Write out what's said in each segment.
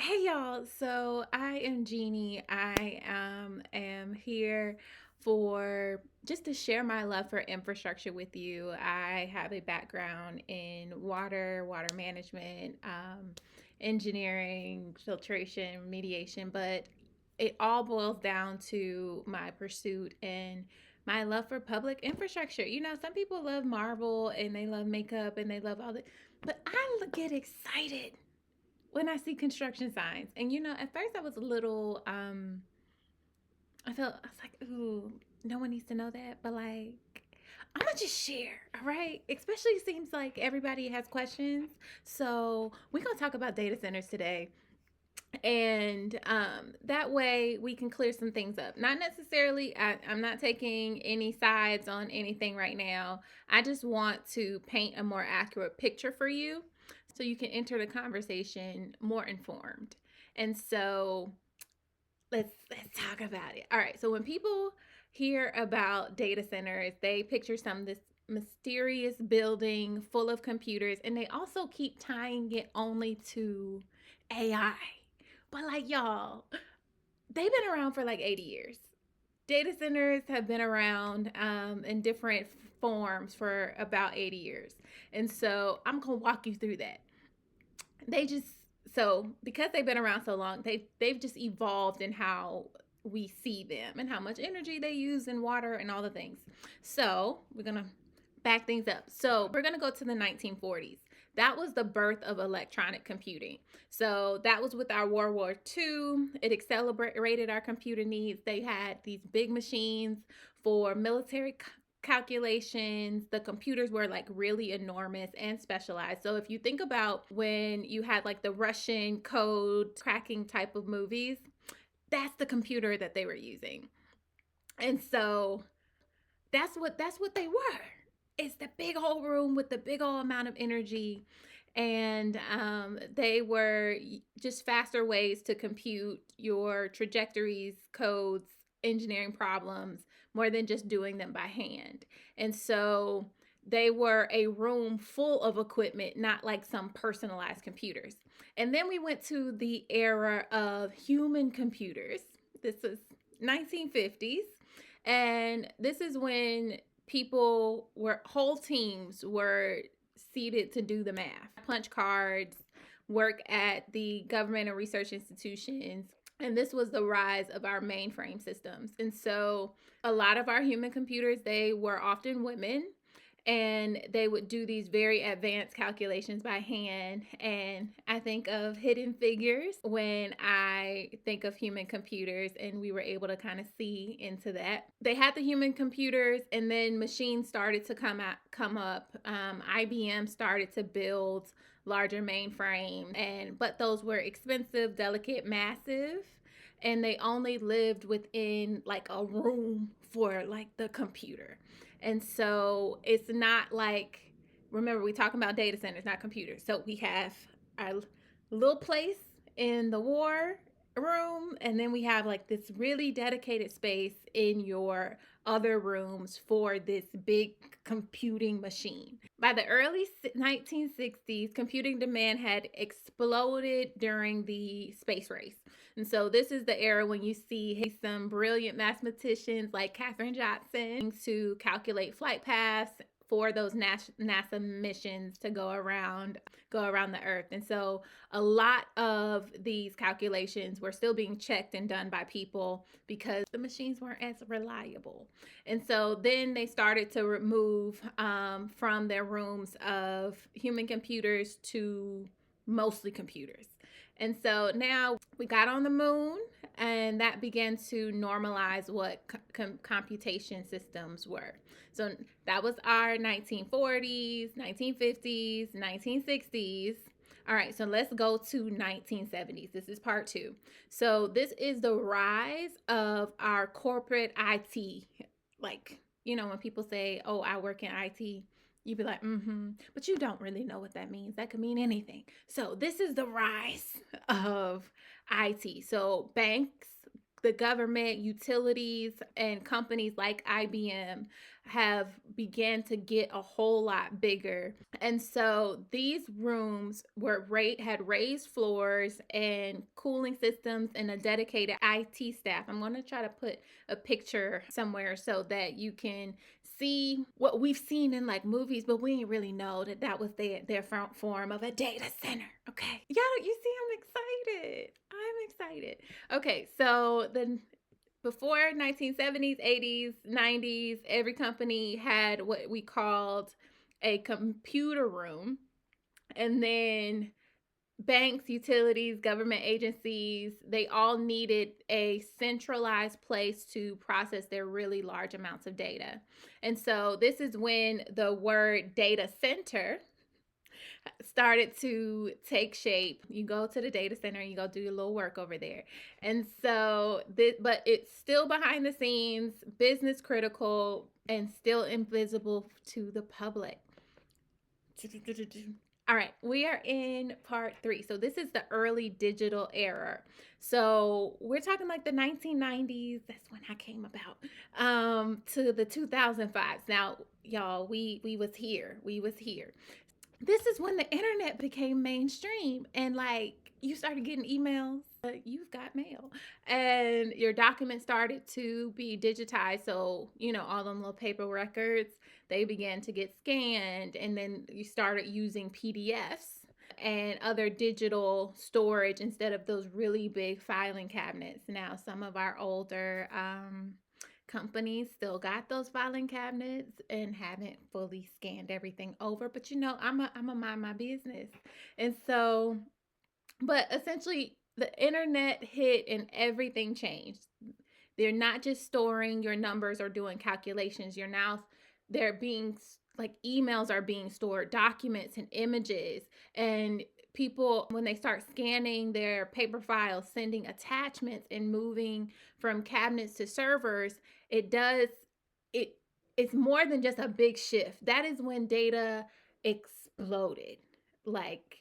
Hey y'all, so I am Jeannie. I am here for just to share my love for infrastructure with you. I have a background in water management, engineering, filtration, remediation, but it all boils down to my pursuit and my love for public infrastructure. You know, some people love Marvel and they love makeup and they love all that, but I get excited when I see construction signs. And you know, at first I was a little I was like, ooh, no one needs to know that, but like I'm gonna just share, all right? Especially seems like everybody has questions. So we're gonna talk about data centers today. And that way we can clear some things up. Not necessarily, I'm not taking any sides on anything right now. I just want to paint a more accurate picture for you so you can enter the conversation more informed. And so let's talk about it. All right. So when people hear about data centers, they picture some of this mysterious building full of computers, and they also keep tying it only to AI. But like y'all, they've been around for like 80 years. Data centers have been around in different forms for about 80 years. And so I'm going to walk you through that. They just so because they've been around so long, they've just evolved in how we see them and how much energy they use in water and all the things. So we're gonna back things up. So we're gonna go to the 1940s. That was the birth of electronic computing. So that was with our World War II. It accelerated our computer needs. They had these big machines for military calculations. The computers were like really enormous and specialized. So if you think about when you had like the Russian code cracking type of movies, that's the computer that they were using. And so that's what they were. It's the big old room with the big old amount of energy. And they were just faster ways to compute your trajectories, codes, engineering problems, more than just doing them by hand. And so they were a room full of equipment, not like some personalized computers. And then we went to the era of human computers. This is 1950s. And this is when whole teams were seated to do the math, punch cards, work at the government and research institutions. And this was the rise of our mainframe systems. And so a lot of our human computers, they were often women, and they would do these very advanced calculations by hand. And I think of Hidden Figures when I think of human computers, and we were able to kind of see into that. They had the human computers, and then machines started to come up. IBM started to build larger mainframe, and but those were expensive, delicate, massive, and they only lived within like a room for like the computer. And so it's not like, remember, we talking about data centers, not computers. So we have our little place in the war room, and then we have like this really dedicated space in your other rooms for this big computing machine. By the early 1960s, computing demand had exploded during the space race. And so this is the era when you see some brilliant mathematicians like Katherine Johnson to calculate flight paths for those NASA missions to go around the earth. And so a lot of these calculations were still being checked and done by people because the machines weren't as reliable. And so then they started to remove from their rooms of human computers to mostly computers. And so now we got on the moon, and that began to normalize what computation systems were. So that was our 1940s, 1950s, 1960s. All right, so let's go to 1970s. This is part two. So this is the rise of our corporate IT. Like, you know, when people say, oh, I work in IT, you'd be like, mm-hmm. But you don't really know what that means. That could mean anything. So this is the rise of IT. So banks, the government, utilities, and companies like IBM have began to get a whole lot bigger. And so these rooms had raised floors and cooling systems and a dedicated IT staff. I'm going to try to put a picture somewhere so that you can see what we've seen in like movies, but we didn't really know that that was their front form of a data center. Okay, y'all, you see, I'm excited. I'm excited. Okay, so then before 1970s, 80s, 90s, every company had what we called a computer room. And then banks, utilities, government agencies, they all needed a centralized place to process their really large amounts of data. And so this is when the word data center started to take shape. You go to the data center and you go do your little work over there. And so but it's still behind the scenes, business critical, and still invisible to the public. All right, we are in part 3. So this is the early digital era. So we're talking like the 1990s. That's when I came about. To the 2005s. Now, y'all, we was here. We was here. This is when the internet became mainstream, and like you started getting emails. You've got mail, and your documents started to be digitized. So all them little paper records, they began to get scanned, and then you started using PDFs and other digital storage instead of those really big filing cabinets. Now some of our older companies still got those filing cabinets and haven't fully scanned everything over, but I'm a mind my business. And so, but essentially the internet hit and everything changed. They're not just storing your numbers or doing calculations. They're being like emails are being stored, documents and images, and people, when they start scanning their paper files, sending attachments and moving from cabinets to servers, it does it it's more than just a big shift. That is when data exploded. Like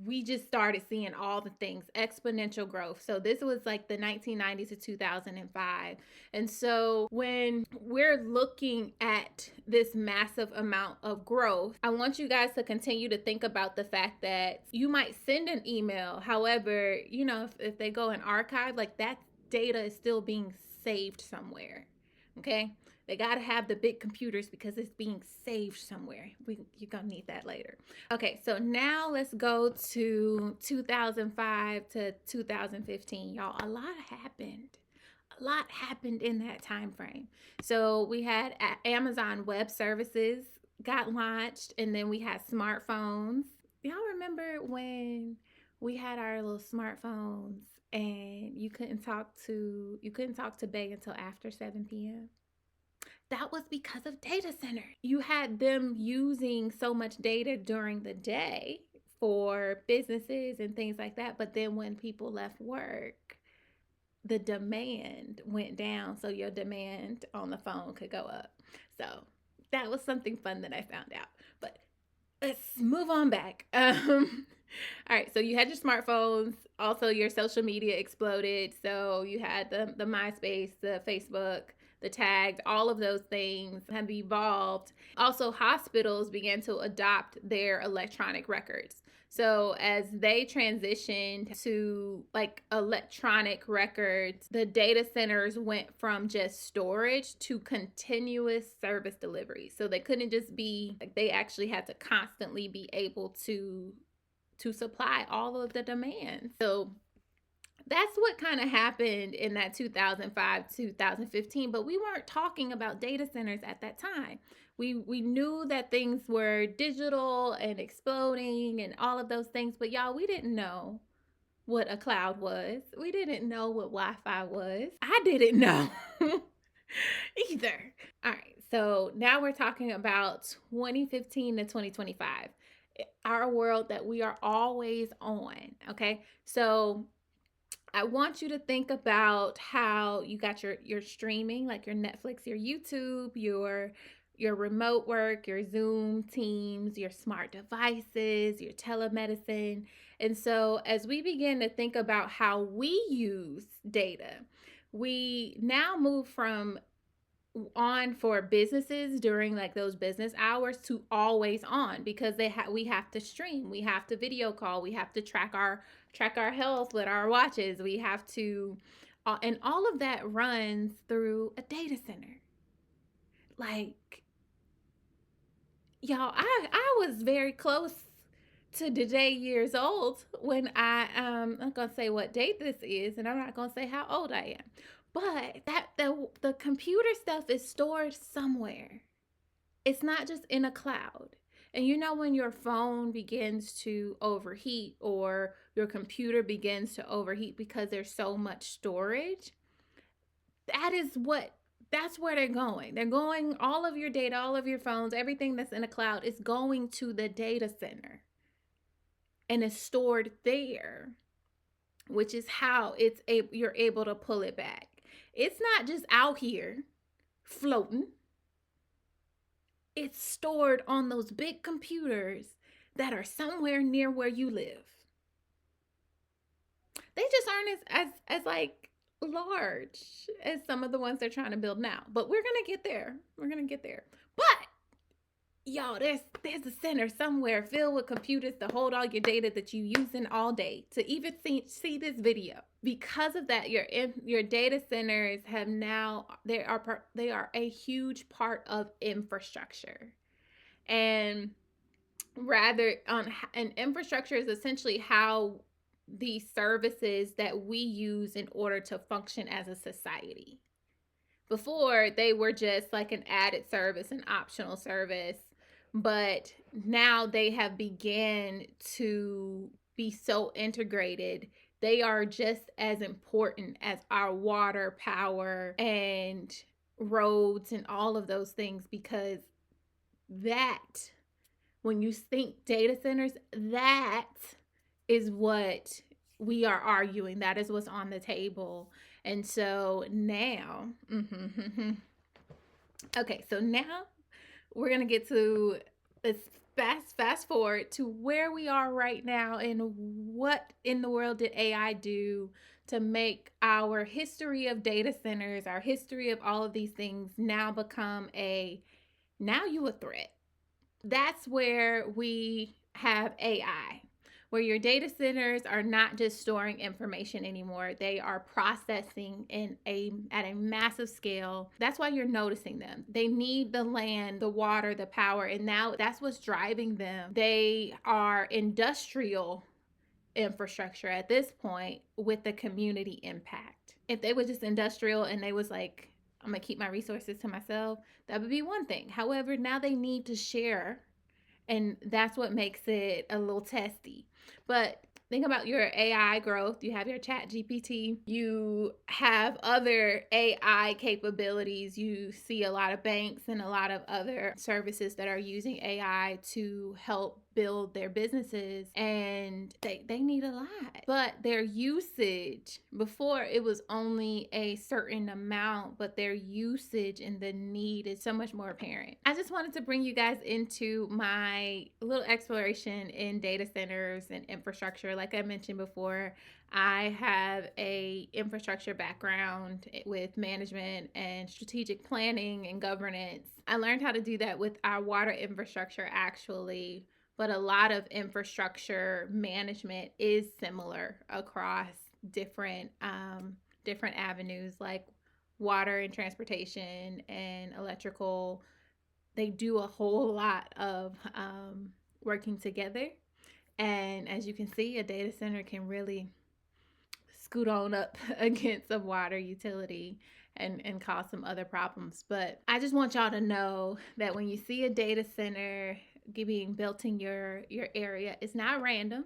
we just started seeing all the things, exponential growth. So this was like the 1990s to 2005. And so when we're looking at this massive amount of growth, I want you guys to continue to think about the fact that you might send an email. However, if they go and archive, like that data is still being saved somewhere. Okay. They got to have the big computers because it's being saved somewhere. You're going to need that later. Okay, so now let's go to 2005 to 2015. Y'all, a lot happened. A lot happened in that time frame. So we had Amazon Web Services got launched, and then we had smartphones. Y'all remember when we had our little smartphones and you couldn't talk to Bay until after 7 p.m.? That was because of data centers. You had them using so much data during the day for businesses and things like that. But then when people left work, the demand went down. So your demand on the phone could go up. So that was something fun that I found out. But let's move on back. All right, so you had your smartphones. Also, your social media exploded. So you had the MySpace, the Facebook, the tagged, all of those things have evolved. Also, hospitals began to adopt their electronic records. So as they transitioned to like electronic records, the data centers went from just storage to continuous service delivery. So they couldn't just be like, they actually had to constantly be able to supply all of the demand. So that's what kind of happened in that 2005 2015, but we weren't talking about data centers at that time. We knew that things were digital and exploding and all of those things, but y'all, we didn't know what a cloud was. We didn't know what Wi-Fi was. I didn't know either. All right, so now we're talking about 2015 to 2025, our world that we are always on. Okay, so I want you to think about how you got your streaming, like your Netflix, your YouTube, your remote work, your Zoom, Teams, your smart devices, your telemedicine. And so as we begin to think about how we use data, We now move from on for businesses during like those business hours to always on, because we have to stream, we have to video call, we have to track our health with our watches, we have to and all of that runs through a data center. Like, y'all, I was very close to today years old when I'm not gonna say what date this is, and I'm not gonna say how old I am, but that the computer stuff is stored somewhere. It's not just in a cloud. And you know, when your phone begins to overheat or your computer begins to overheat because there's so much storage, that is what that's where they're going. They're going, all of your data, all of your phones, everything that's in a cloud is going to the data center and is stored there, which is how you're able to pull it back. It's not just out here floating. It's stored on those big computers that are somewhere near where you live. They just aren't as like large as some of the ones they're trying to build now. But we're gonna get there. We're gonna get there. But y'all, there's a center somewhere filled with computers to hold all your data that you using all day to even see this video. Because of that, your data centers have now they are a huge part of infrastructure. And rather on and infrastructure is essentially how the services that we use in order to function as a society. Before, they were just like an added service, an optional service, but now they have began to be so integrated. They are just as important as our water, power, and roads and all of those things, because that when you think data centers, that is what we are arguing. That is what's on the table. And so now, okay, so now we're going to get to this fast forward to where we are right now, and what in the world did AI do to make our history of data centers, our history of all of these things now become a threat. That's where we have AI, where your data centers are not just storing information anymore. They are processing at a massive scale. That's why you're noticing them. They need the land, the water, the power, and now that's what's driving them. They are industrial infrastructure at this point with the community impact. If they were just industrial and they was like, I'm gonna keep my resources to myself, that would be one thing. However, now they need to share, and that's what makes it a little testy. But think about your AI growth. You have your Chat GPT, you have other AI capabilities. You see a lot of banks and a lot of other services that are using AI to help build their businesses, and they need a lot. But their usage, before it was only a certain amount, but their usage and the need is so much more apparent. I just wanted to bring you guys into my little exploration in data centers and infrastructure. Like I mentioned before, I have a infrastructure background with management and strategic planning and governance. I learned how to do that with our water infrastructure actually, but a lot of infrastructure management is similar across different different avenues, like water and transportation and electrical. They do a whole lot of working together. And as you can see, a data center can really scoot on up against a water utility and cause some other problems. But I just want y'all to know that when you see a data center being built in your area, it's not random,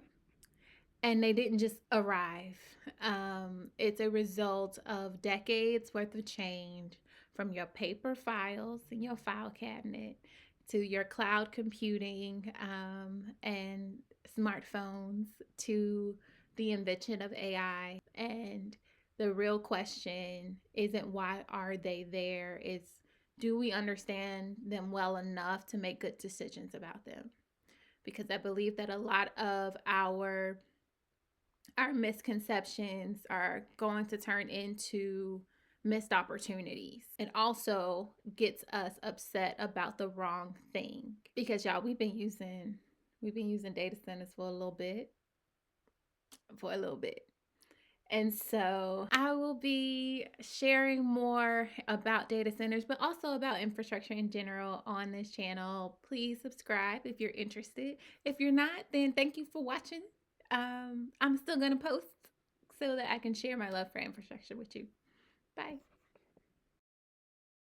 and they didn't just arrive. It's a result of decades worth of change, from your paper files in your file cabinet to your cloud computing and smartphones to the invention of AI. And the real question isn't why are they there, it's do we understand them well enough to make good decisions about them? Because I believe that a lot of our misconceptions are going to turn into missed opportunities. It also gets us upset about the wrong thing because y'all, we've been using data centers for a little bit, And so I will be sharing more about data centers, but also about infrastructure in general on this channel. Please subscribe if you're interested. If you're not, then thank you for watching. I'm still going to post so that I can share my love for infrastructure with you. Bye.